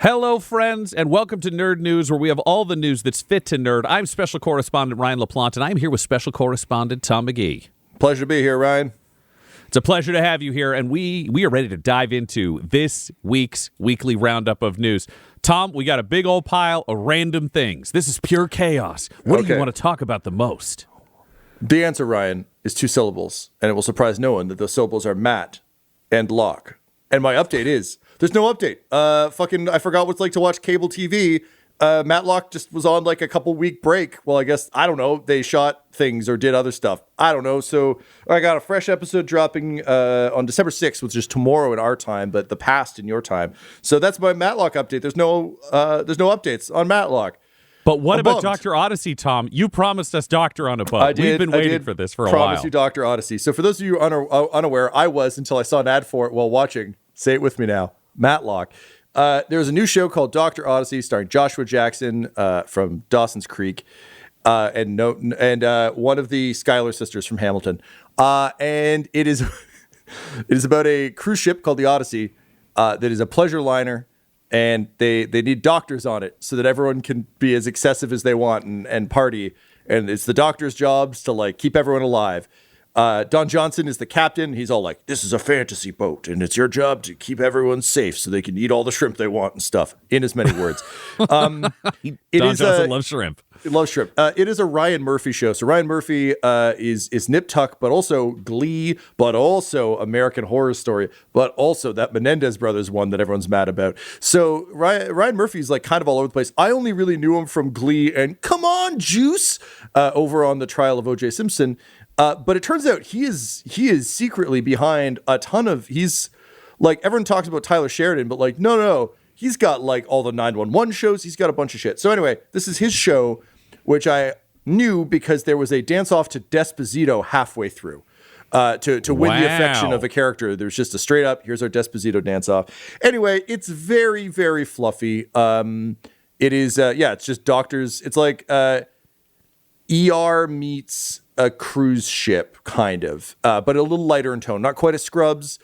Hello, friends, and welcome to Nerd News, where we have all the news that's fit to nerd. I'm Special Correspondent Ryan LaPlante, and I'm here with Special Correspondent Tom McGee. Pleasure to be here, Ryan. It's a pleasure to have you here, and we are ready to dive into this week's weekly roundup of news. Tom, we got a big old pile of random things. This is pure chaos. What do you want to talk about the most? The answer, Ryan, is 2 syllables, and it will surprise no one that those syllables are Matt and Locke. And my update is, there's no update. I forgot what it's like to watch cable TV. Matlock just was on like a couple week break. Well, I guess, I don't know, they shot things or did other stuff. I don't know. So I got a fresh episode dropping on December 6th, which is tomorrow in our time, but the past in your time. So that's my Matlock update. There's no updates on Matlock. But what about Dr. Odyssey, Tom? You promised us Doctor on a Boat. We've been waiting for this for a while. Promise you Dr. Odyssey. So for those of you unaware, I was until I saw an ad for it while watching. Say it with me now. Matlock. There's a new show called Dr. Odyssey starring Joshua Jackson from Dawson's Creek and one of the Schuyler sisters from Hamilton. And it is about a cruise ship called the Odyssey that is a pleasure liner, and they need doctors on it so that everyone can be as excessive as they want and party. And it's the doctor's jobs to like keep everyone alive. Don Johnson is the captain. He's all like, this is a fantasy boat, and it's your job to keep everyone safe so they can eat all the shrimp they want and stuff, in as many words. Don Johnson loves shrimp. Loves shrimp. It is a Ryan Murphy show. So Ryan Murphy is Nip Tuck, but also Glee, but also American Horror Story, but also that Menendez Brothers one that everyone's mad about. So Ryan Murphy's like kind of all over the place. I only really knew him from Glee and Come On Juice over on the trial of O.J. Simpson. But it turns out he is secretly behind a ton of, he's like, everyone talks about Tyler Sheridan, but like, no, he's got like all the 911 shows. He's got a bunch of shit. So anyway, this is his show, which I knew because there was a dance off to Desposito halfway through to win the affection of a character. There's just a straight up, here's our Desposito dance off. Anyway, it's very, very fluffy. It is, it's just doctors. It's like ER meets a cruise ship, kind of, but a little lighter in tone. Not quite as Scrubs.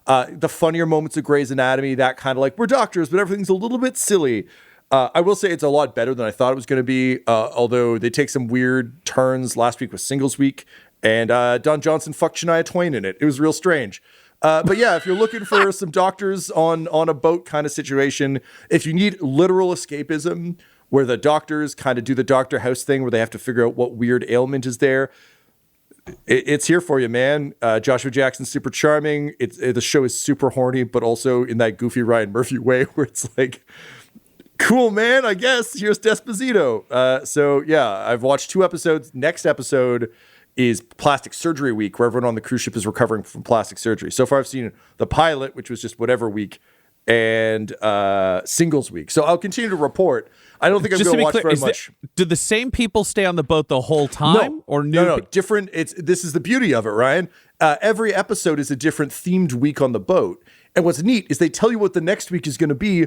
The funnier moments of Grey's Anatomy, that kind of like, we're doctors, but everything's a little bit silly. I will say it's a lot better than I thought it was going to be, although they take some weird turns. Last week was Singles Week, and Don Johnson fucked Shania Twain in it. It was real strange. But yeah, if you're looking for some doctors on a boat kind of situation, if you need literal escapism, where the doctors kind of do the Doctor House thing where they have to figure out what weird ailment is there, it's here for you, man. Joshua Jackson's super charming. The show is super horny, but also in that goofy Ryan Murphy way where it's like, cool, man, I guess. Here's Desposito. So yeah, I've watched 2 episodes. Next episode is Plastic Surgery Week, where everyone on the cruise ship is recovering from plastic surgery. So far I've seen the pilot, which was just whatever week, and Singles Week. So I'll continue to report. I don't think I'm going to watch very much. Do the same people stay on the boat the whole time? No. Different. This is the beauty of it, Ryan. Every episode is a different themed week on the boat. And what's neat is they tell you what the next week is going to be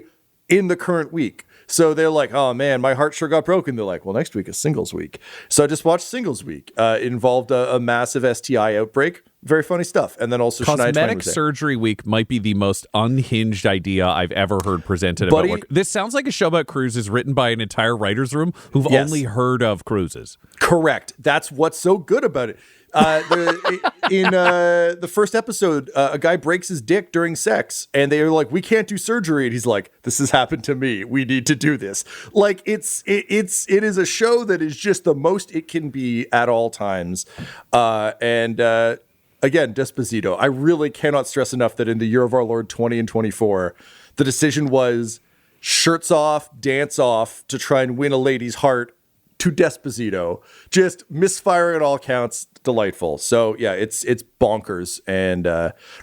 in the current week. So they're like, oh man, my heart sure got broken. They're like, well, next week is Singles Week. So I just watched Singles Week. It involved a massive STI outbreak. Very funny stuff. And then also Cosmetic Surgery Week might be the most unhinged idea I've ever heard presented about work. This sounds like a show about cruises written by an entire writer's room who've only heard of cruises. Correct. That's what's so good about it. In the first episode, a guy breaks his dick during sex, and they're like, "We can't do surgery," and he's like, "This has happened to me. We need to do this." Like it is a show that is just the most it can be at all times, Again, Desposito. I really cannot stress enough that in the year of our Lord 20 and 24, the decision was shirts off, dance off to try and win a lady's heart to Desposito. Just misfiring at all counts. Delightful. So yeah, it's bonkers and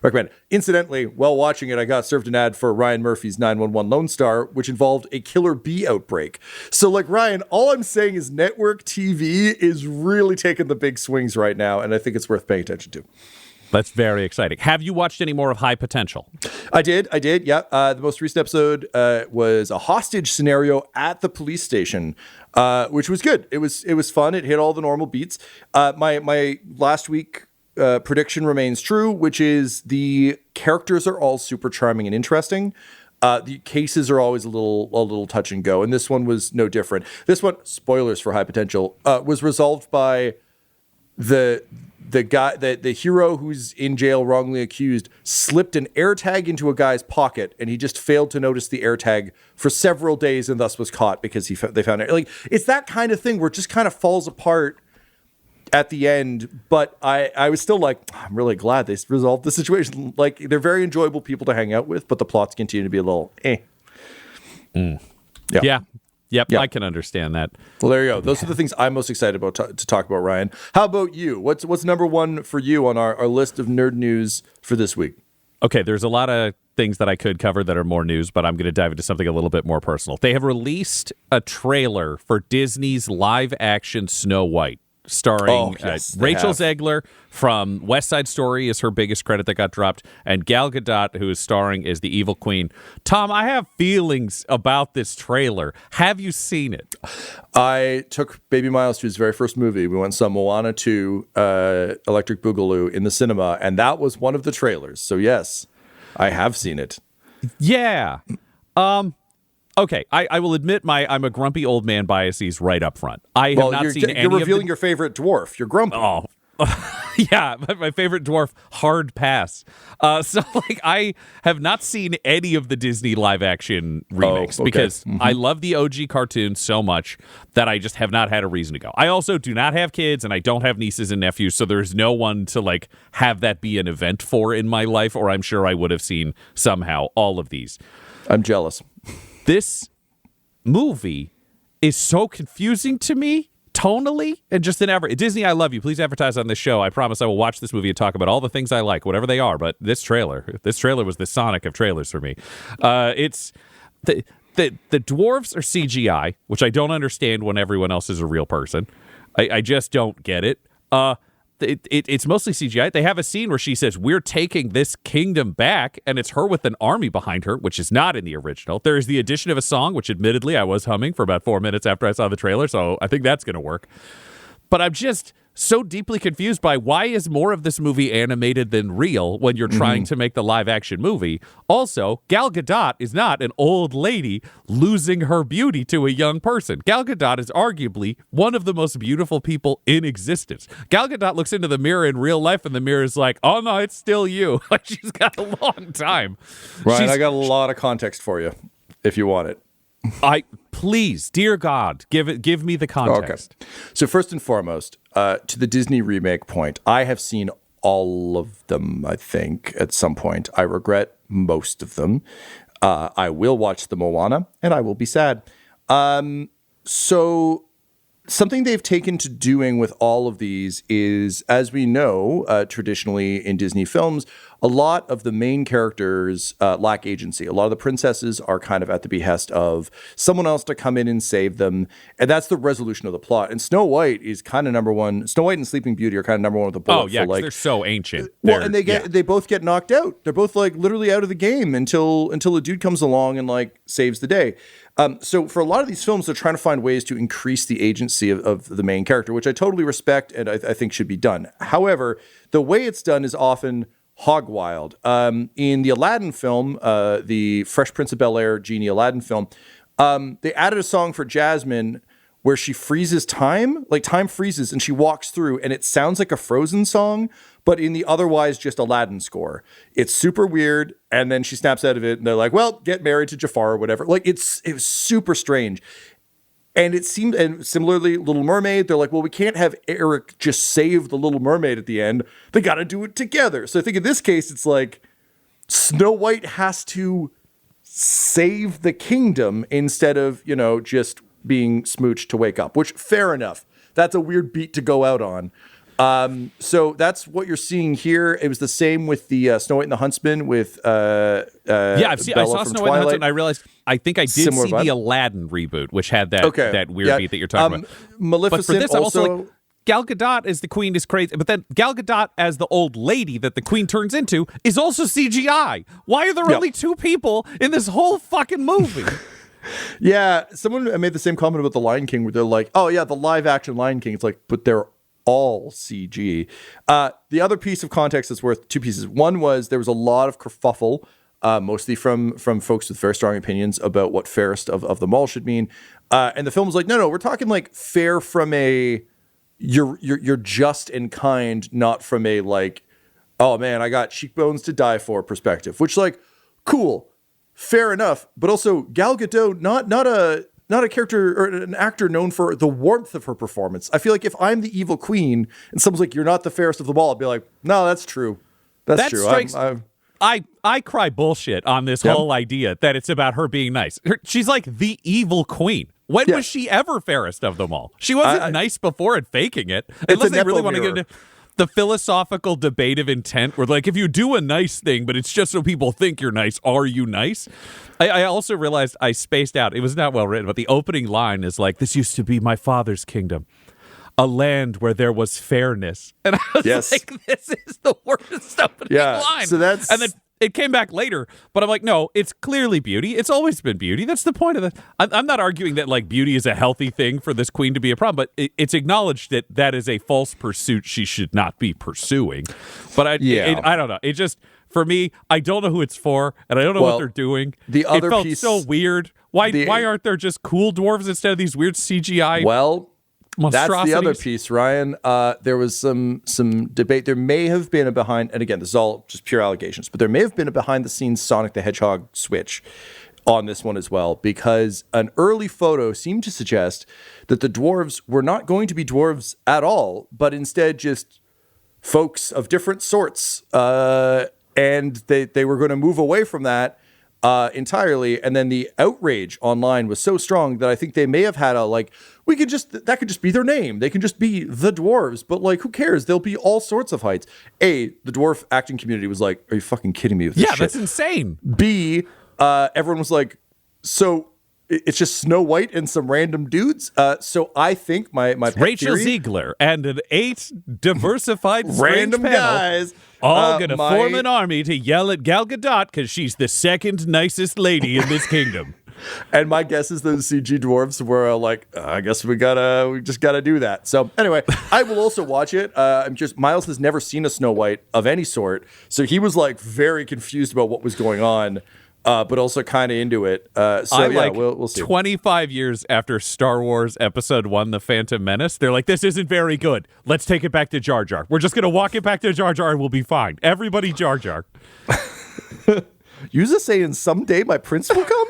recommend. Incidentally, while watching it, I got served an ad for Ryan Murphy's 911 Lone Star, which involved a killer bee outbreak. So like Ryan, all I'm saying is network TV is really taking the big swings right now, and I think it's worth paying attention to. That's very exciting. Have you watched any more of High Potential? I did. Yeah. The most recent episode was a hostage scenario at the police station, which was good. It was fun. It hit all the normal beats. My last week prediction remains true, which is the characters are all super charming and interesting. The cases are always a little touch and go, and this one was no different. This one, spoilers for High Potential, was resolved by the guy, the hero who's in jail wrongly accused, slipped an AirTag into a guy's pocket, and he just failed to notice the AirTag for several days, and thus was caught because they found it. Like, it's that kind of thing where it just kind of falls apart at the end. But I was still like, I'm really glad they resolved the situation. Like, they're very enjoyable people to hang out with, but the plots continue to be a little Yeah. Yep, I can understand that. Well, there you go. Those are the things I'm most excited about to talk about, Ryan. How about you? What's number one for you on our list of nerd news for this week? Okay, there's a lot of things that I could cover that are more news, but I'm going to dive into something a little bit more personal. They have released a trailer for Disney's live-action Snow White, starring Rachel Zegler from West Side Story is her biggest credit that got dropped, and Gal Gadot, who is starring as the evil queen. Tom, I have feelings about this trailer. Have you seen it? I took Baby Miles to his very first movie. We went and saw Moana 2, Electric Boogaloo in the cinema, and that was one of the trailers. So yes, I have seen it. Yeah. Okay, I will admit I'm a grumpy old man biases right up front. I have not seen any. You're revealing your favorite dwarf. You're grumpy. Oh, yeah, my favorite dwarf, hard pass. So I have not seen any of the Disney live action remakes because I love the OG cartoon so much that I just have not had a reason to go. I also do not have kids and I don't have nieces and nephews, so there's no one to have that be an event for in my life, or I'm sure I would have seen somehow all of these. I'm jealous. This movie is so confusing to me tonally and just in Disney, I love you. Please advertise on this show. I promise I will watch this movie and talk about all the things I like, whatever they are. But this trailer was the Sonic of trailers for me. It's the dwarves are CGI, which I don't understand when everyone else is a real person. I just don't get it. It's mostly CGI. They have a scene where she says, "We're taking this kingdom back," and it's her with an army behind her, which is not in the original. There is the addition of a song, which admittedly I was humming for about 4 minutes after I saw the trailer, so I think that's going to work. But I'm just so deeply confused by why is more of this movie animated than real when you're trying to make the live-action movie. Also, Gal Gadot is not an old lady losing her beauty to a young person. Gal Gadot is arguably one of the most beautiful people in existence. Gal Gadot looks into the mirror in real life, and the mirror is like, oh, no, it's still you. Like, she's got a long time. Ryan, I got a lot of context for you, if you want it. Please, dear God, give me the context. Okay. So first and foremost, to the Disney remake point, I have seen all of them, I think, at some point. I regret most of them. I will watch the Moana, and I will be sad. So something they've taken to doing with all of these is, as we know, traditionally in Disney films, a lot of the main characters lack agency. A lot of the princesses are kind of at the behest of someone else to come in and save them. And that's the resolution of the plot. And Snow White is kind of number one. Snow White and Sleeping Beauty are kind of number one with the bullet. Oh, yeah, because they're so ancient. And they both get knocked out. They're both literally out of the game until a dude comes along and saves the day. So for a lot of these films, they're trying to find ways to increase the agency of the main character, which I totally respect and I think should be done. However, the way it's done is often hog wild. In the Aladdin film, the Fresh Prince of Bel-Air Genie Aladdin film, they added a song for Jasmine where she freezes time, time freezes and she walks through and it sounds like a Frozen song, but in the otherwise just Aladdin score. It's super weird. And then she snaps out of it and they're like, well, get married to Jafar or whatever. It was super strange. And it seemed, and similarly, Little Mermaid, they're like, well, we can't have Eric just save the Little Mermaid at the end. They got to do it together. So I think in this case, it's like Snow White has to save the kingdom instead of, just being smooched to wake up, which fair enough. That's a weird beat to go out on. So that's what you're seeing here. It was the same with the Snow White and the Huntsman with I saw Snow White and the Huntsman and I realized I think I did see the Aladdin reboot, which had that weird beat that you're talking about. Maleficent, but for this, also Gal Gadot as the queen is crazy, but then Gal Gadot as the old lady that the queen turns into is also CGI. Why are there only two people in this whole fucking movie? Yeah, someone made the same comment about the Lion King where they're like, oh yeah, the live action Lion King. It's like, but they're all CG. The other piece of context that's worth two pieces. One was there was a lot of kerfuffle mostly from folks with very strong opinions about what fairest of them all should mean. And the film was like, no, we're talking like fair from a you're just and kind, not from a like, oh man, I got cheekbones to die for perspective, which like, cool, fair enough. But also Gal Gadot, not a character or an actor known for the warmth of her performance. I feel like if I'm the evil queen and someone's like, you're not the fairest of them all, I'd be like, no, that's true. That's true. I cry bullshit on this whole idea that it's about her being nice. She's like the evil queen. When was she ever fairest of them all? She wasn't nice before and faking it. Unless they really want to get into the philosophical debate of intent where like if you do a nice thing, but it's just so people think you're nice, are you nice? I also realized I spaced out. It was not well written, but the opening line is like, this used to be my father's kingdom, a land where there was fairness. And I was like, this is the worst opening line. So that's... And then it came back later, but I'm like, no, it's clearly beauty. It's always been beauty. That's the point of it. I'm not arguing that like beauty is a healthy thing for this queen to be a problem, but it's acknowledged that that is a false pursuit she should not be pursuing. But I don't know. It just, for me, I don't know who it's for, and I don't know what they're doing. The other it felt piece, so weird. Why aren't there just cool dwarves instead of these weird CGI? Well, that's the other piece, Ryan. There was some debate. There may have been a behind, and again, this is all just pure allegations, but there may have been a behind-the-scenes Sonic the Hedgehog switch on this one as well, because an early photo seemed to suggest that the dwarves were not going to be dwarves at all, but instead just folks of different sorts, and they were going to move away from that entirely. And then the outrage online was so strong that I think they may have had that could just be their name. They can just be the dwarves, but like, who cares? There'll be all sorts of heights. A, the dwarf acting community was like, are you fucking kidding me with this shit? That's insane. B, everyone was like, so it's just Snow White and some random dudes. So I think my Rachel theory, Ziegler and an 8 diversified random panel, guys all gonna form an army to yell at Gal Gadot because she's the second nicest lady in this kingdom. And my guess is those CG dwarves were like, I guess we just gotta do that. So anyway, I will also watch it. Miles has never seen a Snow White of any sort, so he was like very confused about what was going on. But also kind of into it. We'll see. 25 years after Star Wars Episode 1, The Phantom Menace, they're like, this isn't very good. Let's take it back to Jar Jar. We're just going to walk it back to Jar Jar and we'll be fine. Everybody Jar Jar. You're just saying someday my prince will come?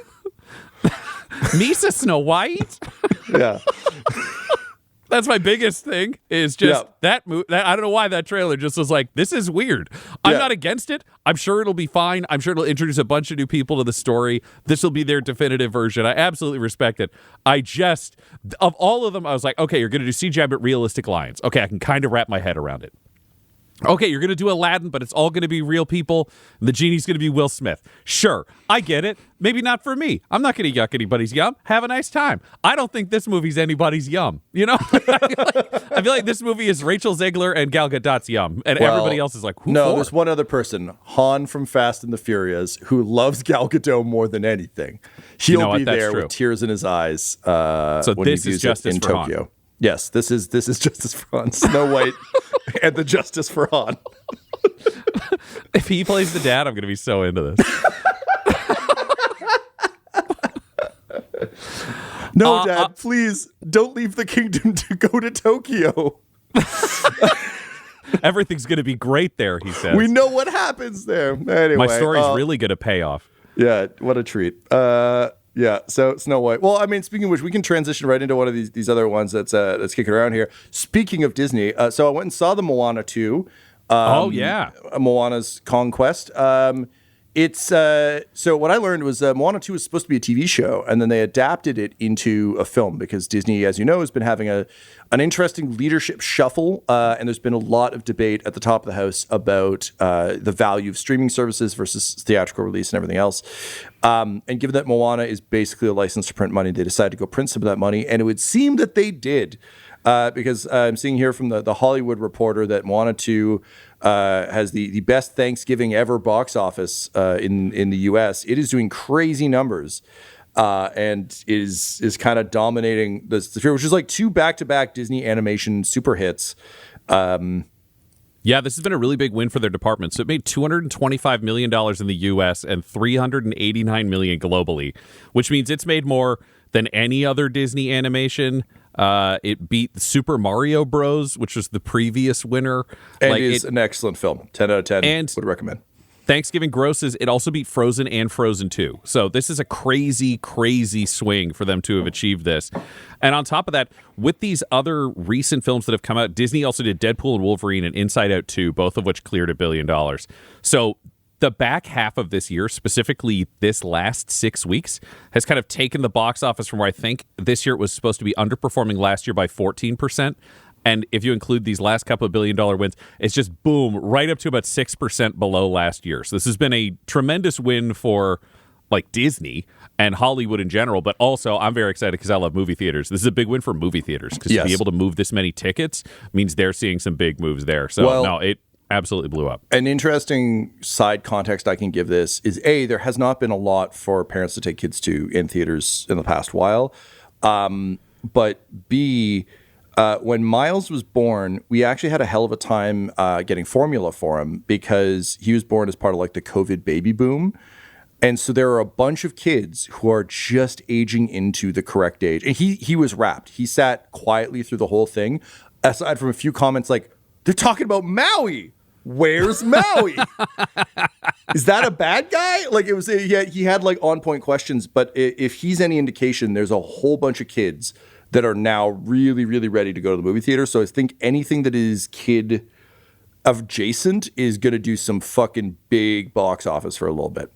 Misa Snow White? Yeah. That's my biggest thing is just that I don't know why that trailer just was like, this is weird. I'm not against it. I'm sure it'll be fine. I'm sure it'll introduce a bunch of new people to the story. This will be their definitive version. I absolutely respect it. I just, of all of them, I was like, okay, you're going to do CGI but realistic lions. Okay, I can kind of wrap my head around it. Okay, you're going to do Aladdin, but it's all going to be real people. The genie's going to be Will Smith. Sure, I get it. Maybe not for me. I'm not going to yuck anybody's yum. Have a nice time. I don't think this movie's anybody's yum. You know? I feel like this movie is Rachel Zegler and Gal Gadot's yum. And everybody else is like, who for? There's one other person, Han from Fast and the Furious, who loves Gal Gadot more than anything. He'll be there with tears in his eyes so when this he is views it in Tokyo. Han. Yes, this is Justice for Han. Snow White and the Justice for Han. If he plays the dad, I'm going to be so into this. No, Dad, please don't leave the kingdom to go to Tokyo. Everything's going to be great there, he says. We know what happens there. Anyway, my story's really going to pay off. Yeah, what a treat. Yeah, so Snow White. Well, I mean, speaking of which, we can transition right into one of these other ones that's kicking around here. Speaking of Disney, so I went and saw the Moana 2. Moana's Conquest. It's so what I learned was Moana 2 was supposed to be a TV show, and then they adapted it into a film because Disney, as you know, has been having an interesting leadership shuffle, and there's been a lot of debate at the top of the house about the value of streaming services versus theatrical release and everything else. And given that Moana is basically a license to print money, they decided to go print some of that money, and it would seem that they did. Because I'm seeing here from the Hollywood Reporter that Moana 2 has the best Thanksgiving ever box office in the U.S. It is doing crazy numbers and is kind of dominating the sphere, which is like 2 back-to-back Disney animation super hits. Yeah, this has been a really big win for their department. So it made $225 million in the U.S. and $389 million globally, which means it's made more than any other Disney animation. It beat Super Mario Bros., which was the previous winner. And is an excellent film. 10 out of 10 and would recommend. Thanksgiving grosses, it also beat Frozen and Frozen 2. So this is a crazy, crazy swing for them to have achieved this. And on top of that, with these other recent films that have come out, Disney also did Deadpool and Wolverine and Inside Out 2, both of which cleared $1 billion. So the back half of this year, specifically this last 6 weeks, has kind of taken the box office from where I think this year it was supposed to be underperforming last year by 14%. And if you include these last couple of $1 billion wins, it's just boom, right up to about 6% below last year. So this has been a tremendous win for like Disney and Hollywood in general, but also I'm very excited because I love movie theaters. This is a big win for movie theaters because to be able to move this many tickets means they're seeing some big moves there. So it absolutely blew up. An interesting side context I can give this is there has not been a lot for parents to take kids to in theaters in the past while. But B, when Miles was born, we actually had a hell of a time getting formula for him because he was born as part of like the COVID baby boom. And so there are a bunch of kids who are just aging into the correct age. And he was wrapped. He sat quietly through the whole thing, aside from a few comments like, they're talking about Maui. Where's Maui? Is that a bad guy? Like he had like on point questions. But if he's any indication, there's a whole bunch of kids that are now really, really ready to go to the movie theater. So I think anything that is kid adjacent is going to do some fucking big box office for a little bit.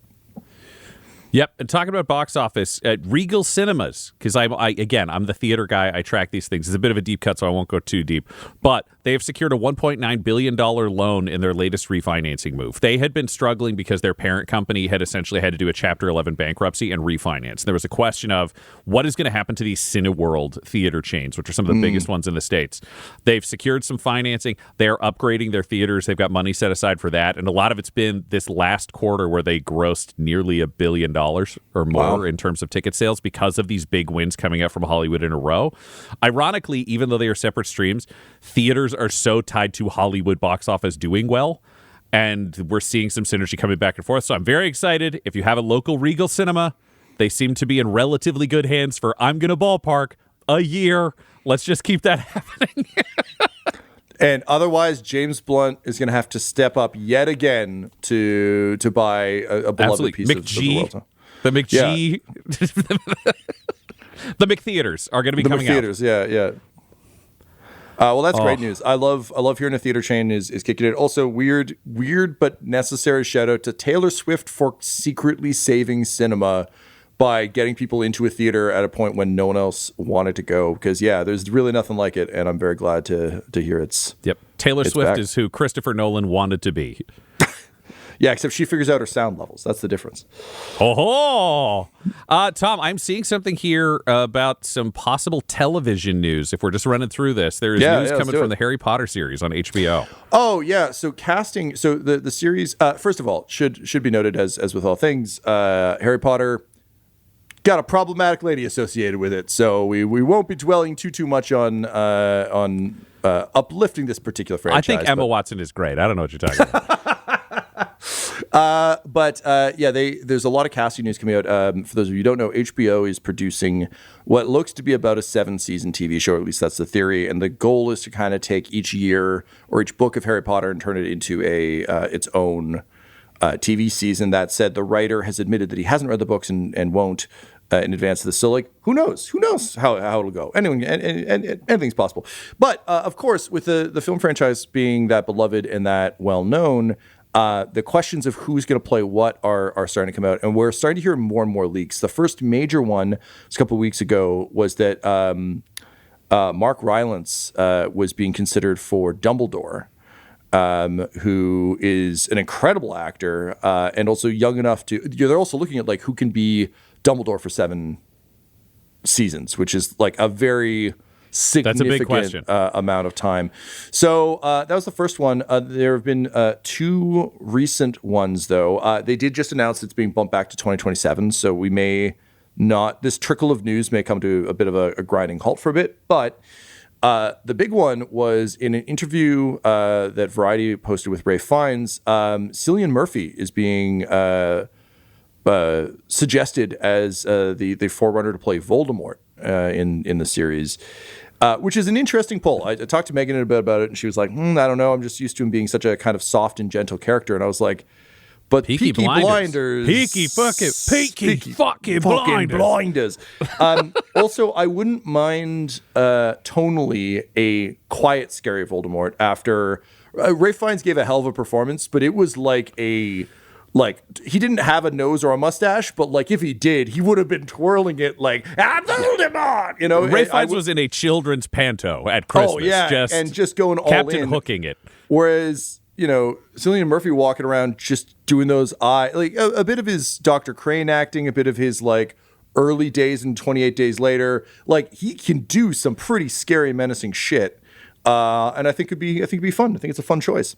Yep, and talking about box office at Regal Cinemas, because I'm the theater guy. I track these things. It's a bit of a deep cut, so I won't go too deep. But they have secured a $1.9 billion loan in their latest refinancing move. They had been struggling because their parent company had essentially had to do a Chapter 11 bankruptcy and refinance. There was a question of what is going to happen to these Cineworld theater chains, which are some of the biggest ones in the States. They've secured some financing. They're upgrading their theaters. They've got money set aside for that. And a lot of it's been this last quarter where they grossed nearly $1 billion or more in terms of ticket sales because of these big wins coming out from Hollywood in a row. Ironically, even though they are separate streams, theaters are so tied to Hollywood box office doing well, and we're seeing some synergy coming back and forth. So I'm very excited. If you have a local Regal Cinema, they seem to be in relatively good hands for, I'm going to ballpark, a year. Let's just keep that happening. And otherwise, James Blunt is going to have to step up yet again to buy a beloved piece of the world. The McG, the McTheaters are going to be coming out. The McTheaters, yeah. Well, that's great news. I love hearing a theater chain is kicking it. Also, weird but necessary shout out to Taylor Swift for secretly saving cinema by getting people into a theater at a point when no one else wanted to go. Because there's really nothing like it, and I'm very glad to hear it's. Yep, Taylor Swift is who Christopher Nolan wanted to be. Yeah, except she figures out her sound levels. That's the difference. Tom, I'm seeing something here about some possible television news. If we're just running through this, there is news coming from the Harry Potter series on HBO. Oh, yeah. So casting. So the series, first of all, should be noted, as with all things, Harry Potter got a problematic lady associated with it. So we won't be dwelling too much on uplifting this particular franchise. I think Emma Watson is great. I don't know what you're talking about. There's a lot of casting news coming out. For those of you who don't know, HBO is producing what looks to be about a 7-season TV show, or at least that's the theory. And the goal is to kind of take each year or each book of Harry Potter and turn it into its own TV season. That said, the writer has admitted that he hasn't read the books and won't in advance of this. So, who knows? Who knows how it'll go? Anyway, and anything's possible. But, of course, with the film franchise being that beloved and that well-known, the questions of who's going to play what are starting to come out, and we're starting to hear more and more leaks. The first major one a couple of weeks ago was that Mark Rylance was being considered for Dumbledore, who is an incredible actor and also young enough to. They're also looking at who can be Dumbledore for 7 seasons, which is a very significant amount of time. So that was the first one. There have been 2 recent ones, though. They did just announce it's being bumped back to 2027, so we may not. This trickle of news may come to a bit of a grinding halt for a bit, but The big one was in an interview that Variety posted with Ralph Fiennes. Cillian Murphy is being suggested as the forerunner to play Voldemort in the series, which is an interesting pull. I talked to Megan a bit about it, and she was like, I don't know. I'm just used to him being such a kind of soft and gentle character. And I was like, but Peaky Blinders. Peaky fucking Blinders. Also, I wouldn't mind tonally a quiet, scary Voldemort after Ralph Fiennes gave a hell of a performance, but it was like he didn't have a nose or a mustache, but like if he did, he would have been twirling it like, I'm Voldemort! You know, Ralph Fiennes was in a children's panto at Christmas. Oh, yeah, and just going all Captain in. Hooking it. Whereas, Cillian Murphy walking around just doing those like a bit of his Dr. Crane acting, a bit of his like early days and 28 Days Later. Like he can do some pretty scary, menacing shit. And I think it'd be fun. I think it's a fun choice.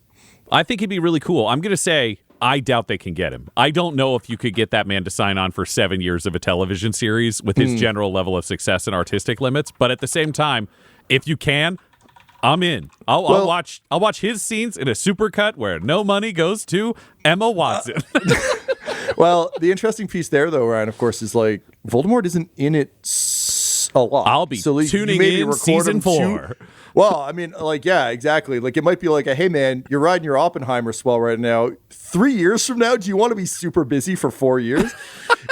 I think he'd be really cool. I'm going to say I doubt they can get him. I don't know if you could get that man to sign on for 7 years of a television series with his general level of success and artistic limits. But at the same time, if you can, I'm in. I'll watch his scenes in a supercut where no money goes to Emma Watson. Well, the interesting piece there, though, Ryan, of course, is like Voldemort isn't in it a lot. I'll be tuning in season 4. Well, I mean, like, yeah, exactly. Like, it might be like, hey, man, you're riding your Oppenheimer swell right now. 3 years from now, do you want to be super busy for 4 years?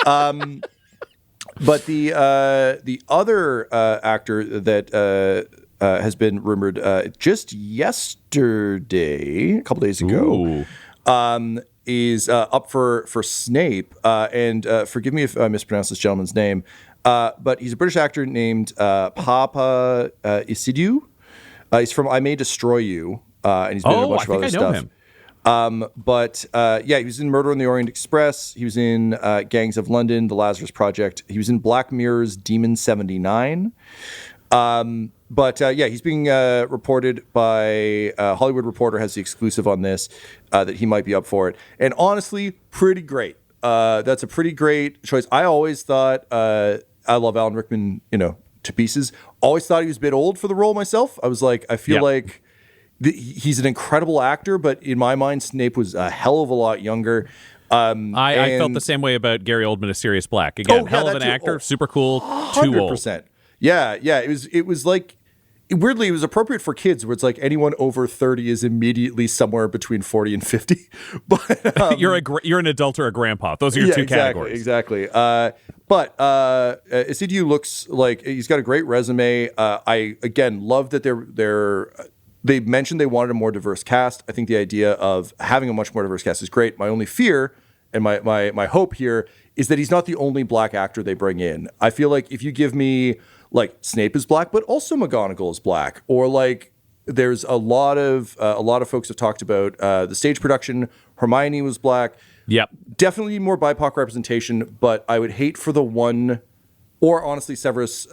But the other actor that has been rumored just yesterday, a couple days ago, is up for Snape. And forgive me if I mispronounce this gentleman's name, but he's a British actor named Papa Isidiou. He's from I May Destroy You, and he's been in a bunch of other stuff. Him. But he was in Murder on the Orient Express. He was in Gangs of London, The Lazarus Project. He was in Black Mirror's Demon 79. He's being reported by Hollywood Reporter has the exclusive on this that he might be up for it. And honestly, pretty great. That's a pretty great choice. I always thought I love Alan Rickman, to pieces. Always thought he was a bit old for the role myself. I was like, I feel like he's an incredible actor, but in my mind, Snape was a hell of a lot younger. I felt the same way about Gary Oldman as Sirius Black. Again, hell of an actor, super cool, 100%. Too old. Yeah. It was like, weirdly, it was appropriate for kids where it's like anyone over 30 is immediately somewhere between 40 and 50. But you're an adult or a grandpa. Those are your two categories. Exactly. But Isidiou looks like he's got a great resume. I, again, love that they mentioned they wanted a more diverse cast. I think the idea of having a much more diverse cast is great. My only fear and my hope here is that he's not the only black actor they bring in. I feel like if you give me like Snape is black, but also McGonagall is black, or like there's a lot of folks have talked about the stage production. Hermione was black. Yep. Definitely more BIPOC representation, but I would hate for the one, or honestly, Sirius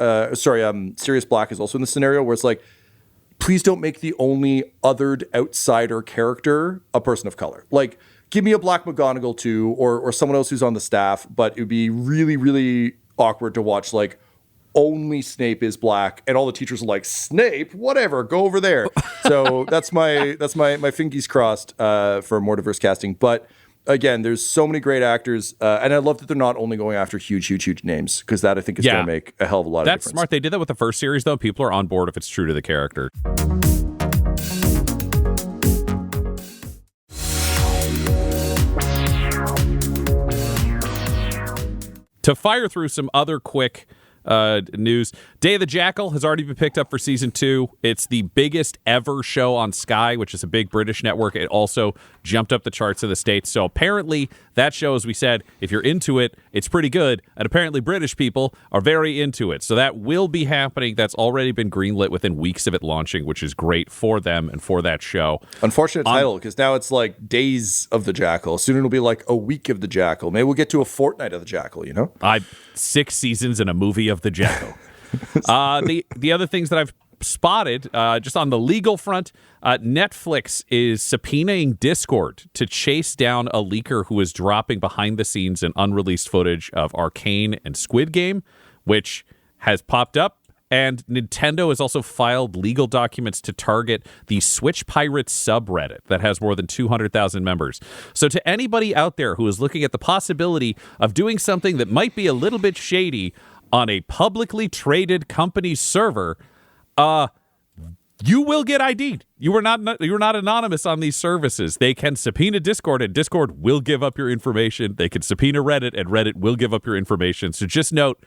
Black is also in the scenario where it's like, please don't make the only othered outsider character a person of color. Like, give me a black McGonagall too, or someone else who's on the staff, but it would be really, really awkward to watch like only Snape is black and all the teachers are like, Snape, whatever, go over there. So that's my fingies crossed for more diverse casting. But again, there's so many great actors, and I love that they're not only going after huge names, because that I think is going to make a hell of a lot of difference. That's smart. They did that with the first series, though. People are on board if it's true to the character. To fire through some other quick news, Day of the Jackal has already been picked up for season 2. It's the biggest ever show on Sky, which is a big British network. It also jumped up the charts in the States. So apparently that show, as we said, if you're into it, it's pretty good. And apparently British people are very into it. So that will be happening. That's already been greenlit within weeks of it launching, which is great for them and for that show. Unfortunate title, because now it's like Days of the Jackal. Soon it'll be like a week of the Jackal. Maybe we'll get to a fortnight of the Jackal, 6 seasons and a movie of the Jackal. The other things that I've spotted, just on the legal front, Netflix is subpoenaing Discord to chase down a leaker who is dropping behind the scenes and unreleased footage of Arcane and Squid Game, which has popped up And Nintendo has also filed legal documents to target the Switch Pirates subreddit that has more than 200,000 members. So to anybody out there who is looking at the possibility of doing something that might be a little bit shady on a publicly traded company's server, you will get ID'd. You are not anonymous on these services. They can subpoena Discord, and Discord will give up your information. They can subpoena Reddit, and Reddit will give up your information. So just note,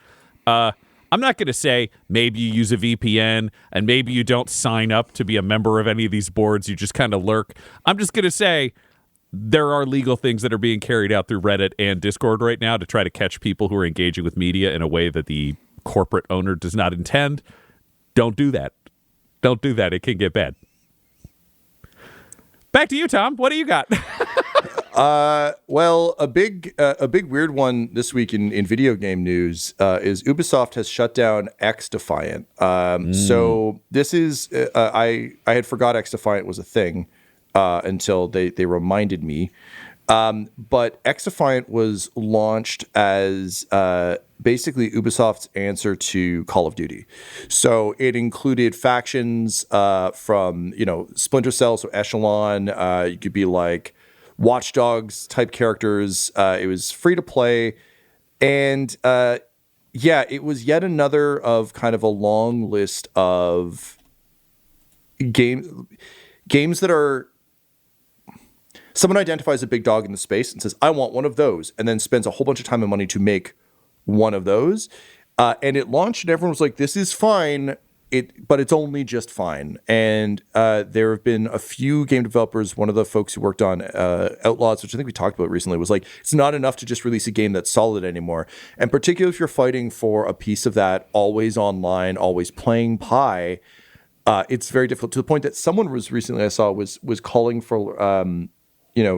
I'm not going to say maybe you use a VPN and maybe you don't sign up to be a member of any of these boards. You just kind of lurk. I'm just going to say there are legal things that are being carried out through Reddit and Discord right now to try to catch people who are engaging with media in a way that the corporate owner does not intend. Don't do that. Don't do that. It can get bad. Back to you, Tom. What do you got? Well, a big weird one this week in video game news is Ubisoft has shut down X Defiant. So this is I had forgot X Defiant was a thing until they reminded me. But X Defiant was launched as basically Ubisoft's answer to Call of Duty. So it included factions from Splinter Cell, so Echelon. You could be like Watch Dogs type characters. It was free to play, and it was yet another of kind of a long list of games that are someone identifies a big dog in the space and says, "I want one of those," and then spends a whole bunch of time and money to make one of those. And it launched, and everyone was like, "This is fine." But it's only just fine. And there have been a few game developers. One of the folks who worked on Outlaws, which I think we talked about recently, was like, it's not enough to just release a game that's solid anymore. And particularly if you're fighting for a piece of that always online, always playing pie, it's very difficult, to the point that someone was recently I saw was calling for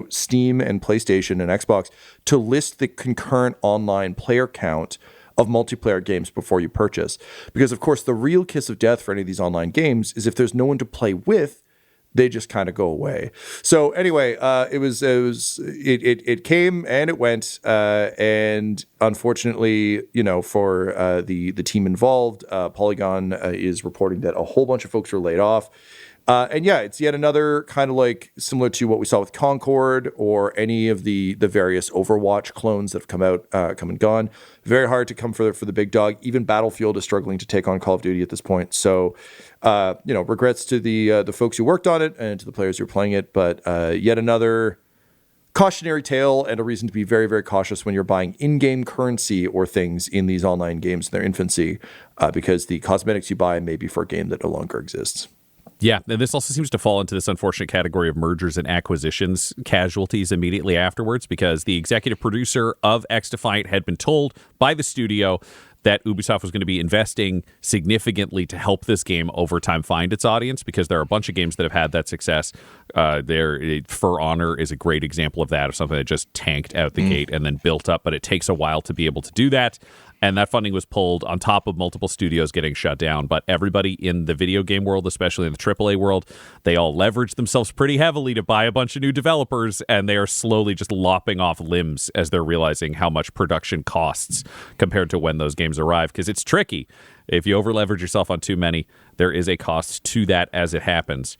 Steam and PlayStation and Xbox to list the concurrent online player count of multiplayer games before you purchase. Because, of course, the real kiss of death for any of these online games is if there's no one to play with, they just kind of go away. So anyway, it came and it went. And unfortunately, for the team involved, Polygon is reporting that a whole bunch of folks were laid off. It's yet another kind of like similar to what we saw with Concord or any of the various Overwatch clones that have come out, come and gone. Very hard to come for the big dog. Even Battlefield is struggling to take on Call of Duty at this point. So, regrets to the folks who worked on it and to the players who are playing it. But yet another cautionary tale and a reason to be very, very cautious when you're buying in-game currency or things in these online games in their infancy, because the cosmetics you buy may be for a game that no longer exists. Yeah, and this also seems to fall into this unfortunate category of mergers and acquisitions casualties immediately afterwards, because the executive producer of X Defiant had been told by the studio that Ubisoft was going to be investing significantly to help this game over time find its audience, because there are a bunch of games that have had that success. For Honor is a great example of that, of something that just tanked out the gate and then built up, but it takes a while to be able to do that. And that funding was pulled on top of multiple studios getting shut down. But everybody in the video game world, especially in the AAA world, they all leveraged themselves pretty heavily to buy a bunch of new developers, and they are slowly just lopping off limbs as they're realizing how much production costs compared to when those games arrive. Because it's tricky. If you over-leverage yourself on too many, there is a cost to that as it happens.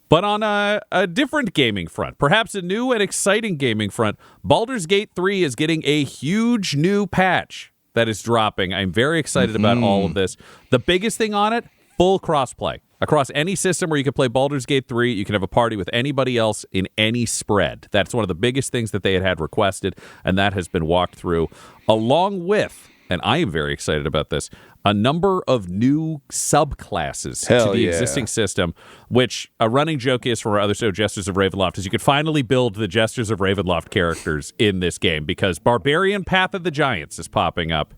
But on a different gaming front, perhaps a new and exciting gaming front, Baldur's Gate 3 is getting a huge new patch that is dropping. I'm very excited about all of this. The biggest thing on it, full crossplay. Across any system where you can play Baldur's Gate 3, you can have a party with anybody else in any spread. That's one of the biggest things that they had requested, and that has been walked through, along with, and I am very excited about this, a number of new subclasses to the existing system, which a running joke is from our other show, Jesters of Ravenloft, is you could finally build the Jesters of Ravenloft characters in this game, because Barbarian Path of the Giants is popping up.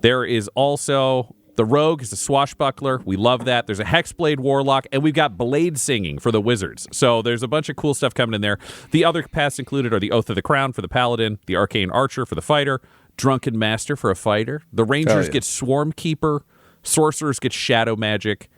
There is also the Rogue is a swashbuckler. We love that. There's a Hexblade Warlock, and we've got Blade Singing for the Wizards. So there's a bunch of cool stuff coming in there. The other paths included are the Oath of the Crown for the Paladin, the Arcane Archer for the Fighter, Drunken Master for a Fighter. The Rangers get Swarm Keeper. Sorcerers get Shadow Magic.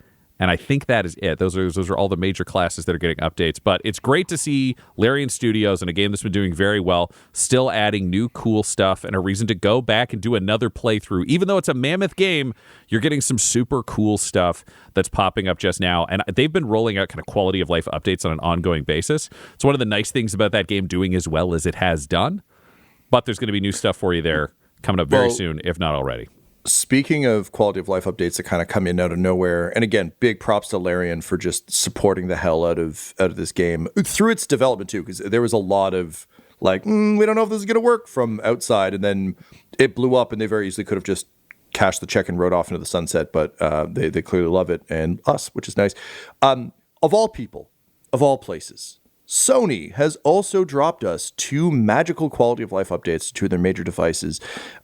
And I think that is it. Those are all the major classes that are getting updates. But it's great to see Larian Studios, and a game that's been doing very well, still adding new cool stuff and a reason to go back and do another playthrough. Even though it's a mammoth game, you're getting some super cool stuff that's popping up just now. And they've been rolling out kind of quality of life updates on an ongoing basis. It's one of the nice things about that game doing as well as it has done. But there's going to be new stuff for you there coming up very soon, if not already. Speaking of quality of life updates that kind of come in out of nowhere, and again, big props to Larian for just supporting the hell out of this game through its development too, because there was a lot of like, we don't know if this is going to work from outside, and then it blew up, and they very easily could have just cashed the check and rode off into the sunset, but they clearly love it, and us, which is nice. Of all people, of all places, Sony has also dropped us 2 magical quality of life updates to 2 of their major devices.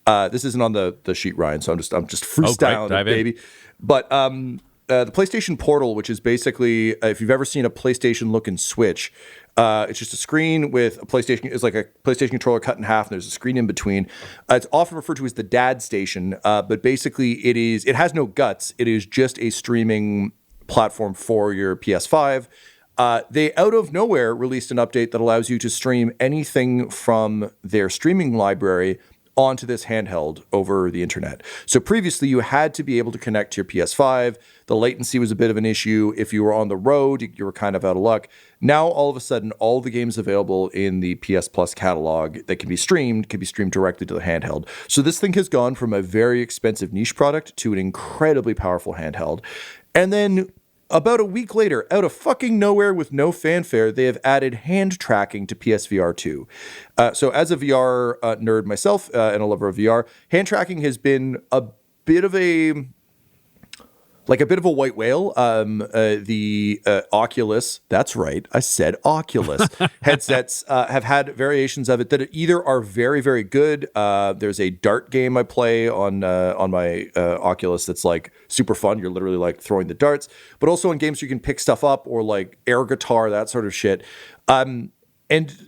This isn't on the sheet, Ryan, so I'm just freestyling it, baby. But the PlayStation Portal, which is basically, if you've ever seen a PlayStation looking Switch, it's just a screen with a PlayStation. It's like a PlayStation controller cut in half, and there's a screen in between. It's often referred to as the dad station, but basically it has no guts. It is just a streaming platform for your PS5. They out of nowhere released an update that allows you to stream anything from their streaming library onto this handheld over the internet. So previously you had to be able to connect to your PS5. The latency was a bit of an issue. If you were on the road, you were kind of out of luck. Now, all of a sudden, all the games available in the PS Plus catalog that can be streamed directly to the handheld. So this thing has gone from a very expensive niche product to an incredibly powerful handheld. And then about a week later, out of fucking nowhere with no fanfare, they have added hand tracking to PSVR 2. So as a VR nerd myself and a lover of VR, hand tracking has been a bit of a white whale. The Oculus, that's right, I said Oculus, headsets have had variations of it that either are very, very good. There's a dart game I play on my Oculus that's like super fun. You're literally like throwing the darts, but also in games you can pick stuff up or like air guitar, that sort of shit. And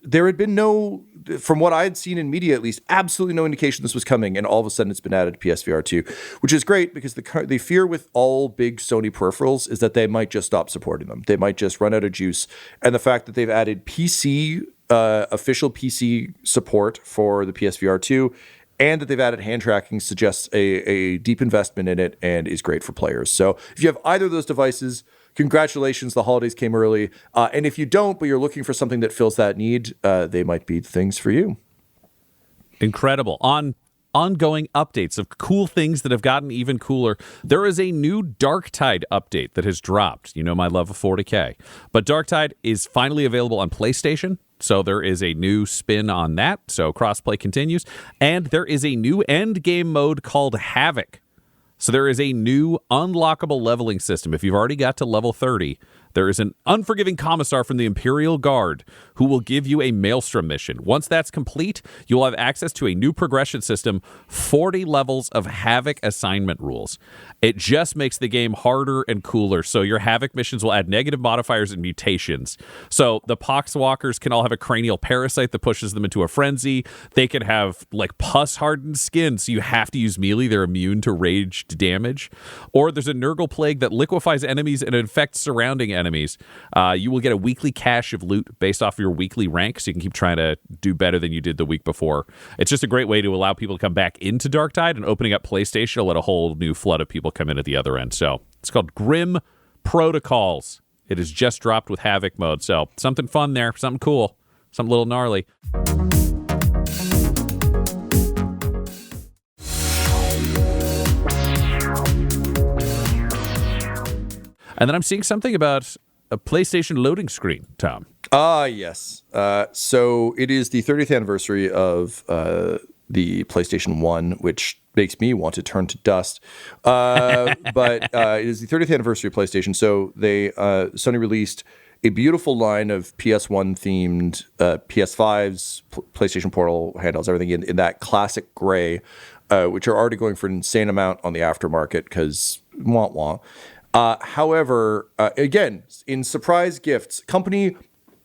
there had been no, from what I had seen in media at least, absolutely no indication this was coming. And all of a sudden it's been added to PSVR 2, which is great because the fear with all big Sony peripherals is that they might just stop supporting them. They might just run out of juice. And the fact that they've added official PC support for the PSVR 2 and that they've added hand tracking suggests a deep investment in it and is great for players. So if you have either of those devices, congratulations, the holidays came early. And if you don't, but you're looking for something that fills that need, they might be things for you. Incredible. On ongoing updates of cool things that have gotten even cooler, there is a new Darktide update that has dropped. You know my love of 40K. But Darktide is finally available on PlayStation. So there is a new spin on that. So crossplay continues. And there is a new end game mode called Havoc. So there is a new unlockable leveling system. If you've already got to level 30, there is an unforgiving commissar from the Imperial Guard who will give you a Maelstrom mission. Once that's complete, you'll have access to a new progression system, 40 levels of Havoc assignment rules. It just makes the game harder and cooler. So your Havoc missions will add negative modifiers and mutations. So the Poxwalkers can all have a cranial parasite that pushes them into a frenzy. They can have like pus-hardened skin, so you have to use melee. They're immune to raged damage. Or there's a Nurgle plague that liquefies enemies and infects surrounding enemies. You will get a weekly cache of loot based off your weekly rank, so you can keep trying to do better than you did the week before. It's just a great way to allow people to come back into Darktide, and opening up PlayStation will let a whole new flood of people come in at the other end. So it's called Grim Protocols. It is just dropped with Havoc mode. So something fun there, something cool, something a little gnarly. And then I'm seeing something about a PlayStation loading screen, Tom. Yes. So it is the 30th anniversary of the PlayStation 1, which makes me want to turn to dust. But it is the 30th anniversary of PlayStation. So Sony released a beautiful line of PS1 themed PS5s, PlayStation Portal handhelds, everything in that classic gray, which are already going for an insane amount on the aftermarket because wah-wah. However, again, in surprise gifts, company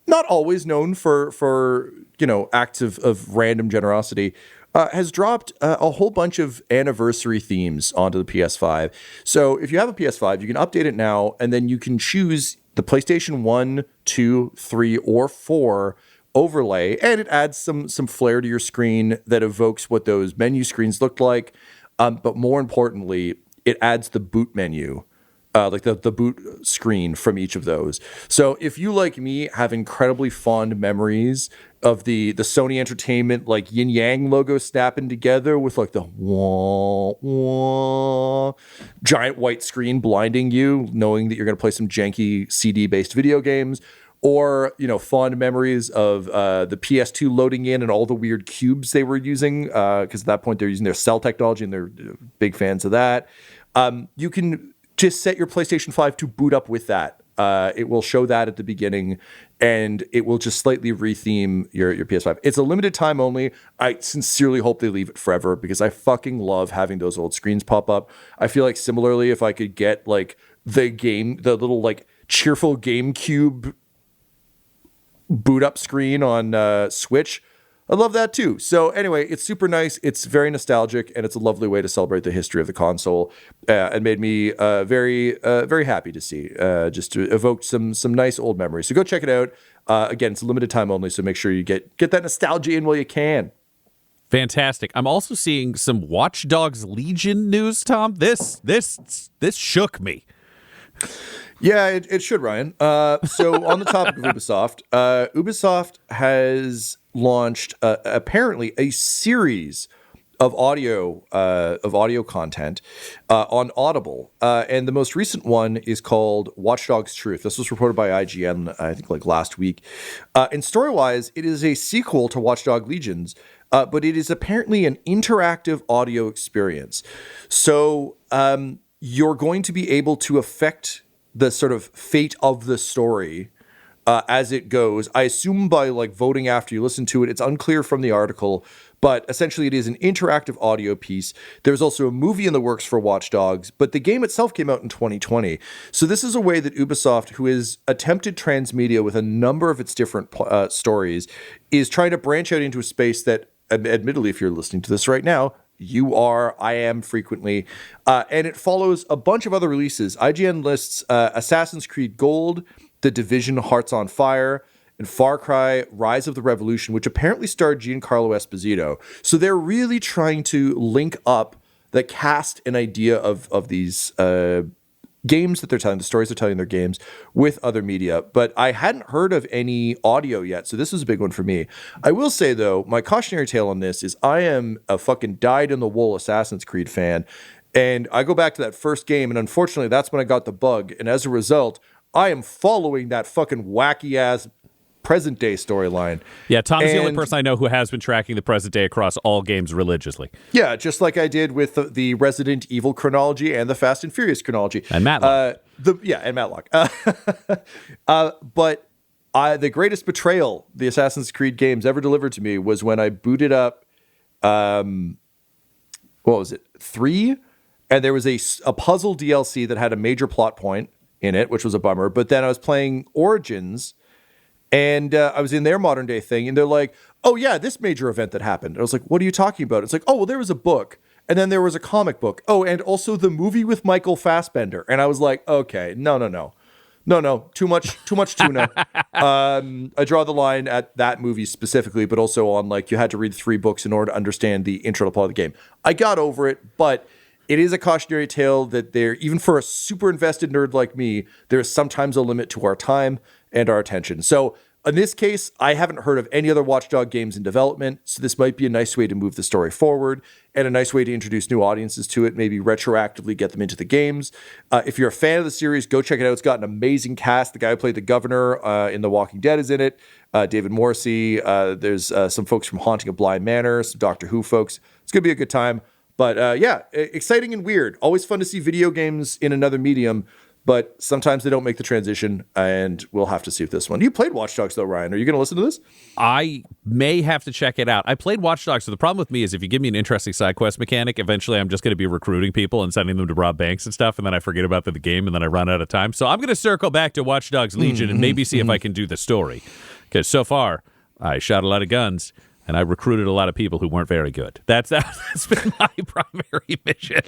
not always known for acts of random generosity. has dropped a whole bunch of anniversary themes onto the PS5. So if you have a PS5, you can update it now, and then you can choose the PlayStation 1, 2, 3, or 4 overlay, and it adds some flair to your screen that evokes what those menu screens looked like. But more importantly, it adds the boot menu, like the boot screen from each of those. So if you, like me, have incredibly fond memories of the Sony Entertainment like yin yang logo snapping together with like the wah, wah, giant white screen blinding you, knowing that you're going to play some janky CD based video games, or fond memories of the PS2 loading in and all the weird cubes they were using, because at that point they're using their cell technology and they're big fans of that. You can just set your PlayStation 5 to boot up with that. It will show that at the beginning, and it will just slightly retheme your PS5. It's a limited time only. I sincerely hope they leave it forever, because I fucking love having those old screens pop up. I feel like similarly, if I could get like the little like cheerful GameCube boot up screen on Switch, I love that too. So anyway, it's super nice. It's very nostalgic, and it's a lovely way to celebrate the history of the console. And made me very happy to see, just to evoke some nice old memories. So go check it out. Again, it's a limited time only, so make sure you get that nostalgia in while you can. Fantastic. I'm also seeing some Watch Dogs Legion news, Tom. This shook me. Yeah, it should, Ryan. So on the topic of Ubisoft, Ubisoft has launched apparently a series of audio content on Audible, and the most recent one is called Watch Dogs Truth. This was reported by IGN, I think, like last week. And story-wise, it is a sequel to Watch Dogs Legions, but it is apparently an interactive audio experience. So you're going to be able to affect the sort of fate of the story as it goes. I assume by like voting after you listen to it. It's unclear from the article, but essentially it is an interactive audio piece. There's also a movie in the works for Watch Dogs, but the game itself came out in 2020. So this is a way that Ubisoft, who has attempted transmedia with a number of its different stories, is trying to branch out into a space that, admittedly, if you're listening to this right now, I am frequently. And it follows a bunch of other releases. IGN lists Assassin's Creed Gold, The Division Hearts on Fire, and Far Cry Rise of the Revolution, which apparently starred Giancarlo Esposito. So they're really trying to link up the cast and idea of these games that they're telling, the stories they're telling in their games, with other media. But I hadn't heard of any audio yet, so this is a big one for me. I will say, though, my cautionary tale on this is I am a fucking dyed-in-the-wool Assassin's Creed fan, and I go back to that first game, and unfortunately, that's when I got the bug, and as a result, I am following that fucking wacky-ass present-day storyline. Yeah, Tom's the only person I know who has been tracking the present day across all games religiously. Yeah, just like I did with the Resident Evil chronology and the Fast and Furious chronology. And Matlock. And Matlock. But the greatest betrayal the Assassin's Creed games ever delivered to me was when I booted up, 3? And there was a puzzle DLC that had a major plot point in it, which was a bummer. But then I was playing Origins, and I was in their modern day thing, and they're like, oh, yeah, this major event that happened. I was like, what are you talking about? It's like, oh, well, there was a book, and then there was a comic book. Oh, and also the movie with Michael Fassbender. And I was like, okay, no, too much tuna. I draw the line at that movie specifically, but also on like you had to read 3 books in order to understand the intro to plot of the game. I got over it, but it is a cautionary tale that there, even for a super invested nerd like me, there is sometimes a limit to our time and our attention. So in this case, I haven't heard of any other Watch Dogs games in development, so this might be a nice way to move the story forward and a nice way to introduce new audiences to it, maybe retroactively get them into the games. If you're a fan of the series, go check it out. It's got an amazing cast. The guy who played the governor in The Walking Dead is in it. David Morrissey. There's some folks from Haunting of Bly Manor, some Doctor Who folks. It's going to be a good time. But exciting and weird. Always fun to see video games in another medium, but sometimes they don't make the transition, and we'll have to see with this one. You played Watch Dogs, though, Ryan. Are you going to listen to this? I may have to check it out. I played Watch Dogs, so the problem with me is if you give me an interesting side quest mechanic, eventually I'm just going to be recruiting people and sending them to rob banks and stuff, and then I forget about the game, and then I run out of time. So I'm going to circle back to Watch Dogs Legion and maybe see if I can do the story. Because so far, I shot a lot of guns. and I recruited a lot of people who weren't very good. That's been my primary mission.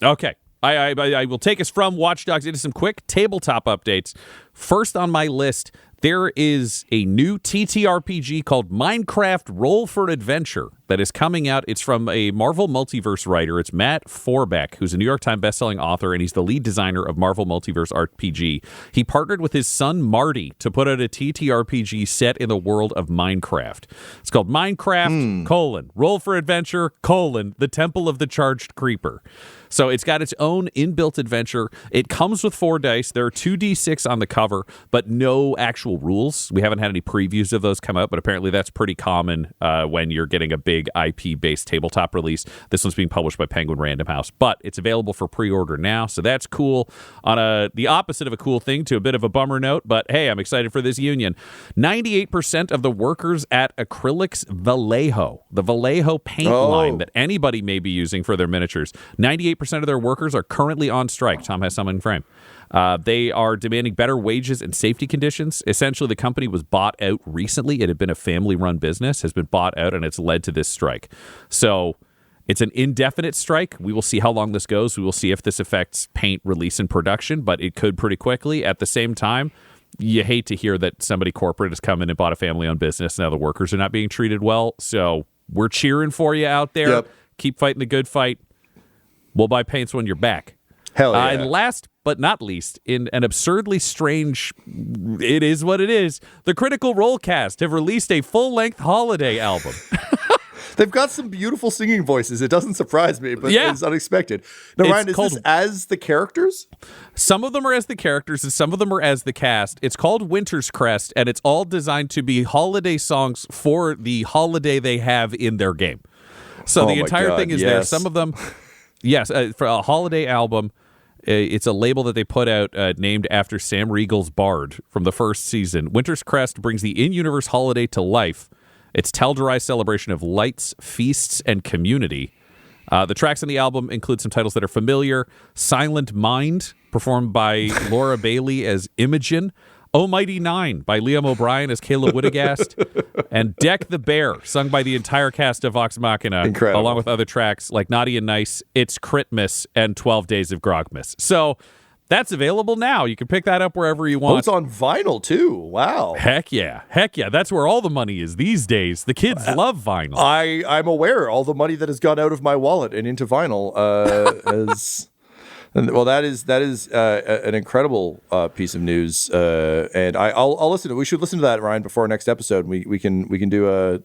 Okay. I will take us from Watch Dogs into some quick tabletop updates. First on my list, there is a new TTRPG called Minecraft Roll for Adventure that is coming out. It's from a Marvel Multiverse writer. It's Matt Forbeck, who's a New York Times bestselling author, and he's the lead designer of Marvel Multiverse RPG. He partnered with his son Marty to put out a TTRPG set in the world of Minecraft. It's called Minecraft, Roll for Adventure, the Temple of the Charged Creeper. So it's got its own inbuilt adventure. It comes with 4 dice. There are 2d6 on the cover, but no actual rules. We haven't had any previews of those come out, but apparently that's pretty common when you're getting a big IP-based tabletop release. This one's being published by Penguin Random House, but it's available for pre-order now, so that's cool. On the opposite of a cool thing to a bit of a bummer note, but hey, I'm excited for this union. 98% of the workers at Acrylics Vallejo, the Vallejo paint line that anybody may be using for their miniatures, 98% of their workers are currently on strike. Tom has some in frame. They are demanding better wages and safety conditions. Essentially, the company was bought out recently. It had been a family-run business, has been bought out, and it's led to this strike. So it's an indefinite strike. We will see how long this goes. We will see if this affects paint release and production, but it could pretty quickly. At the same time, you hate to hear that somebody corporate has come in and bought a family-owned business. Now the workers are not being treated well. So we're cheering for you out there. Yep. Keep fighting the good fight. We'll buy paints when you're back. Hell yeah. And last but not least, in an absurdly strange, it is what it is, the Critical Role cast have released a full-length holiday album. They've got some beautiful singing voices. It doesn't surprise me, but it's unexpected. Now, Ryan, is this as the characters? Some of them are as the characters, and some of them are as the cast. It's called Winter's Crest, and it's all designed to be holiday songs for the holiday they have in their game. So the entire thing is there. Some of them... Yes, for a holiday album, it's a label that they put out named after Sam Riegel's Bard from the first season. Winter's Crest brings the in-universe holiday to life. It's Telderai celebration of lights, feasts, and community. The tracks on the album include some titles that are familiar. Silent Mind, performed by Laura Bailey as Imogen. Oh Mighty Nine by Liam O'Brien as Caleb Wittagast, and Deck the Bear, sung by the entire cast of Vox Machina, along with other tracks like Naughty and Nice, It's Critmas, and 12 Days of Grogmas. So that's available now. You can pick that up wherever you want. Oh, it's on vinyl, too. Wow. Heck yeah. That's where all the money is these days. The kids love vinyl. I'm aware. All the money that has gone out of my wallet and into vinyl has... Well, that is an incredible piece of news, and I'll listen to it. We should listen to that, Ryan, before our next episode. We can do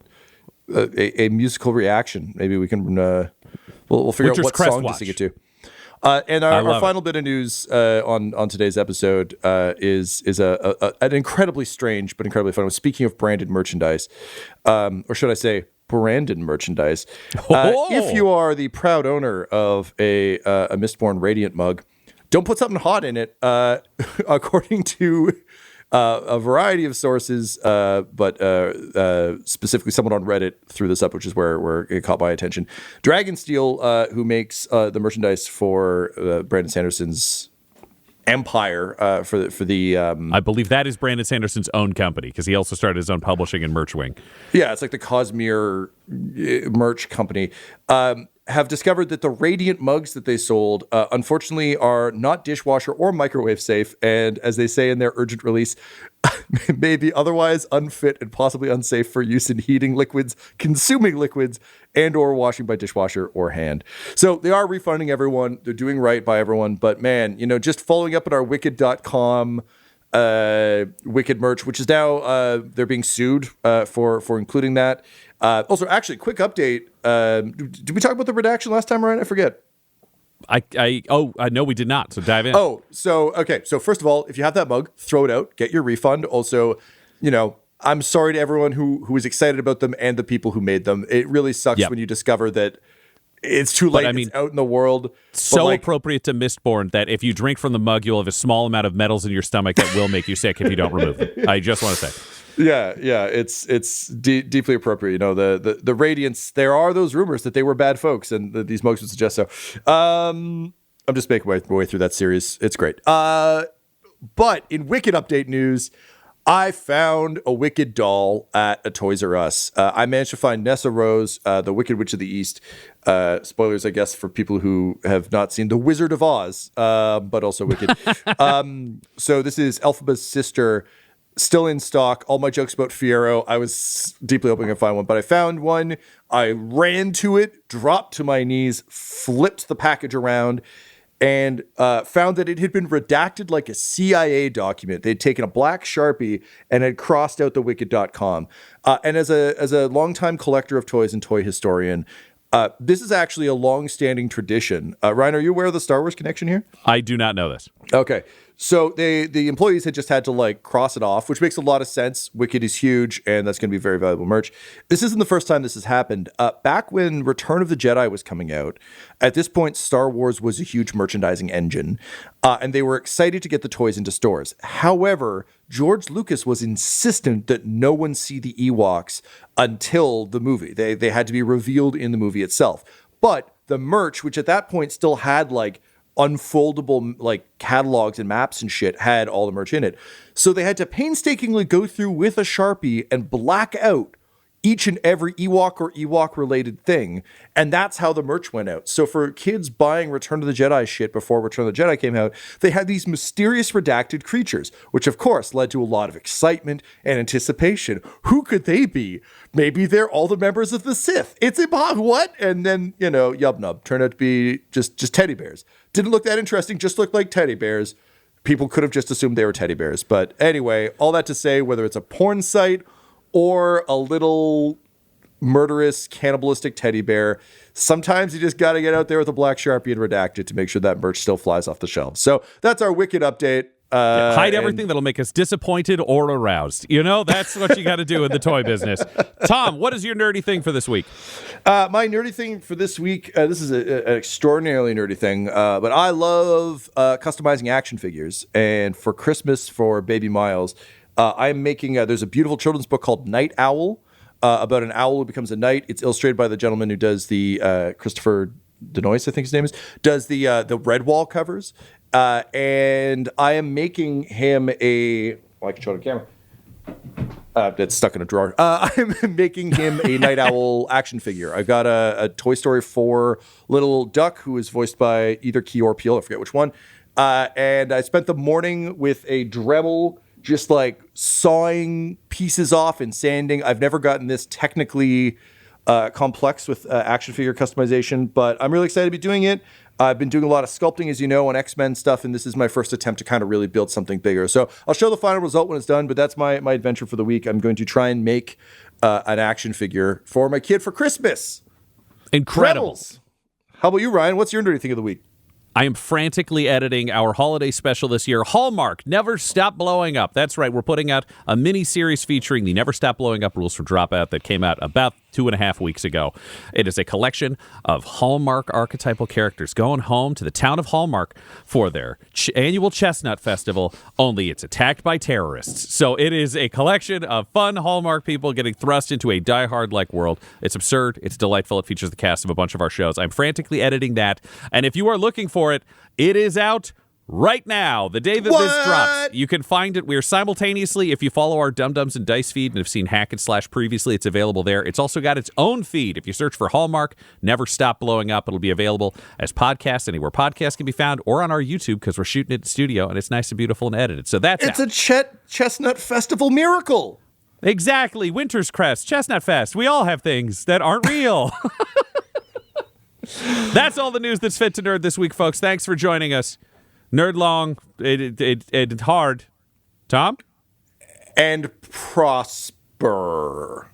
a musical reaction. Maybe we can we'll figure out what song to sing it to. And our final bit of news on today's episode is an incredibly strange but incredibly fun one. Speaking of branded merchandise, or should I say, Brandon merchandise. If you are the proud owner of a Mistborn Radiant mug, don't put something hot in it. According to a variety of sources, but specifically someone on Reddit threw this up, which is where it caught my attention. Dragonsteel, who makes the merchandise for Brandon Sanderson's Empire for the I believe that is Brandon Sanderson's own company, because he also started his own publishing and merch wing. Yeah, it's like the Cosmere merch company. Have discovered that the Radiant mugs that they sold, unfortunately, are not dishwasher or microwave safe, and as they say in their urgent release, may be otherwise unfit and possibly unsafe for use in heating liquids, consuming liquids, and or washing by dishwasher or hand. So they are refunding everyone. They're doing right by everyone. But man, just following up at our wicked.com Wicked merch, which is now they're being sued for including that. Also, actually, quick update. Did we talk about the redaction last time, Ryan? I forget. No, we did not. So dive in. Okay. So first of all, if you have that mug, throw it out, get your refund. Also, I'm sorry to everyone who was excited about them and the people who made them. It really sucks when you discover that it's too late. It's out in the world. So appropriate to Mistborn that if you drink from the mug, you'll have a small amount of metals in your stomach that will make you sick if you don't remove them. I just want to say. Yeah, it's deeply appropriate. The Radiants, there are those rumors that they were bad folks, and these mugs would suggest so. I'm just making my way through that series. It's great. But in Wicked update news, I found a Wicked doll at a Toys R Us. I managed to find Nessa Rose, the Wicked Witch of the East. Spoilers, I guess, for people who have not seen The Wizard of Oz, but also Wicked. So this is Elphaba's sister, still in stock. All my jokes about Fiero. I was deeply hoping to find one, but I found one. I ran to it, dropped to my knees, flipped the package around, and found that it had been redacted like a CIA document. They'd taken a black Sharpie and had crossed out the wicked.com. And as a longtime collector of toys and toy historian, this is actually a long-standing tradition. Ryan, are you aware of the Star Wars connection here? I do not know this. Okay. So the employees had just had to like cross it off, which makes a lot of sense. Wicked is huge, and that's going to be very valuable merch. This isn't the first time this has happened. Back when Return of the Jedi was coming out, at this point, Star Wars was a huge merchandising engine, and they were excited to get the toys into stores. However, George Lucas was insistent that no one see the Ewoks until the movie. They had to be revealed in the movie itself. But the merch, which at that point still had like unfoldable like catalogs and maps and shit, had all the merch in it. So they had to painstakingly go through with a Sharpie and black out each and every Ewok or Ewok related thing. And that's how the merch went out. So for kids buying Return of the Jedi shit before Return of the Jedi came out, they had these mysterious redacted creatures, which of course led to a lot of excitement and anticipation. Who could they be? Maybe they're all the members of the Sith. It's impossible. What? And then, Yub Nub turned out to be just teddy bears. Didn't look that interesting, just looked like teddy bears. People could have just assumed they were teddy bears. But anyway, all that to say, whether it's a porn site or a little murderous, cannibalistic teddy bear, sometimes you just got to get out there with a black Sharpie and redact it to make sure that merch still flies off the shelves. So that's our Wicked update. Hide everything that'll make us disappointed or aroused. That's what you got to do in the toy business. Tom, what is your nerdy thing for this week? My nerdy thing for this week, this is an extraordinarily nerdy thing, but I love customizing action figures. And for Christmas, for baby Miles, I'm making, there's a beautiful children's book called Night Owl, about an owl who becomes a knight. It's illustrated by the gentleman who does the Christopher Denoise, I think his name is, does the Redwall covers. And I am making him I can show it on camera. It's stuck in a drawer. I'm making him a Night Owl action figure. I've got a Toy Story 4 little duck who is voiced by either Key or Peele, I forget which one. And I spent the morning with a Dremel just like sawing pieces off and sanding. I've never gotten this technically complex with action figure customization, but I'm really excited to be doing it. I've been doing a lot of sculpting, as you know, on X-Men stuff, and this is my first attempt to kind of really build something bigger. So I'll show the final result when it's done, but that's my adventure for the week. I'm going to try and make an action figure for my kid for Christmas. Incredible. Rebels. How about you, Ryan? What's your nerdy thing of the week? I am frantically editing our holiday special this year. Hallmark, Never Stop Blowing Up. That's right. We're putting out a mini-series featuring the Never Stop Blowing Up rules for Dropout that came out about 2.5 weeks ago. It is a collection of Hallmark archetypal characters going home to the town of Hallmark for their annual Chestnut Festival, only it's attacked by terrorists. So it is a collection of fun Hallmark people getting thrust into a die-hard-like world. It's absurd. It's delightful. It features the cast of a bunch of our shows. I'm frantically editing that. And if you are looking for it, it is out right now, the day that this drops. You can find it. We are simultaneously, if you follow our Dum Dums and Dice feed and have seen Hack and Slash previously, it's available there. It's also got its own feed. If you search for Hallmark, Never Stop Blowing Up, it'll be available as podcasts anywhere podcasts can be found, or on our YouTube, because we're shooting it in studio and it's nice and beautiful and edited. So that's It's a Chestnut Festival miracle. Exactly. Winter's Crest, Chestnut Fest. We all have things that aren't real. That's all the news that's fit to nerd this week, folks. Thanks for joining us. Nerd long, it's hard. Tom? And prosper.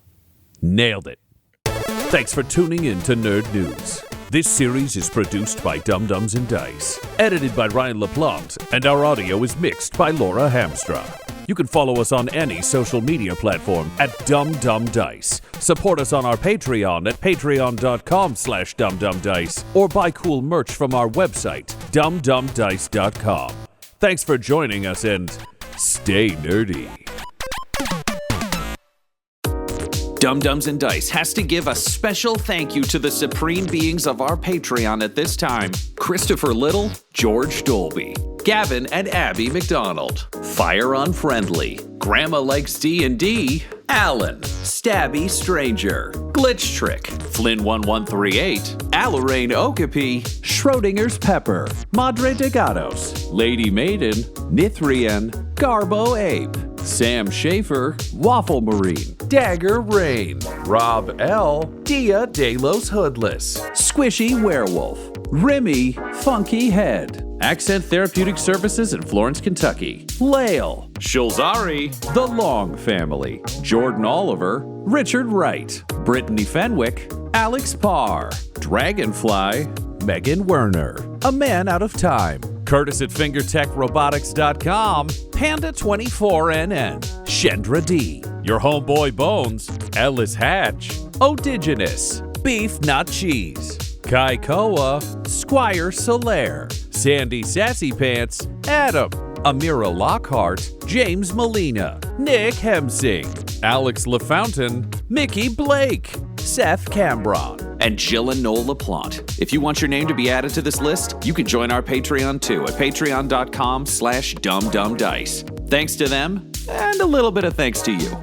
Nailed it. Thanks for tuning in to Nerd News. This series is produced by Dum Dums and Dice, edited by Ryan LaPlante, and our audio is mixed by Laura Hamstra. You can follow us on any social media platform at Dum Dum Dice. Support us on our Patreon at patreon.com/dumdumdice, or buy cool merch from our website, dumdumdice.com. Thanks for joining us, and stay nerdy. Dum Dums and Dice has to give a special thank you to the supreme beings of our Patreon at this time: Christopher Little, George Dolby, Gavin and Abby McDonald, Fire Unfriendly, Grandma Likes D&D, Alan, Stabby Stranger, Glitch Trick, Flynn 1138, Alarain Okapi, Schrodinger's Pepper, Madre de Gatos, Lady Maiden, Nithrian, Garbo Ape, Sam Schaefer, Waffle Marine, Dagger Rain, Rob L, Dia De Los Hoodless, Squishy Werewolf, Remy Funky Head, Accent Therapeutic Services in Florence, Kentucky, Lael, Shulzari, The Long Family, Jordan Oliver, Richard Wright, Brittany Fenwick, Alex Parr, Dragonfly, Megan Werner, A Man Out of Time, Curtis at FingerTechRobotics.com, Panda24NN, Shendra D, Your Homeboy Bones, Ellis Hatch, Odigenous, Beef Not Cheese, Kai Koa, Squire Solaire, Sandy Sassy Pants, Adam, Amira Lockhart, James Molina, Nick Hemsing, Alex LaFountain, Mickey Blake, Seth Cambron, and Jill and Noel LaPlante. If you want your name to be added to this list, you can join our Patreon too at patreon.com/dumbdumbdice. Thanks to them, and a little bit of thanks to you.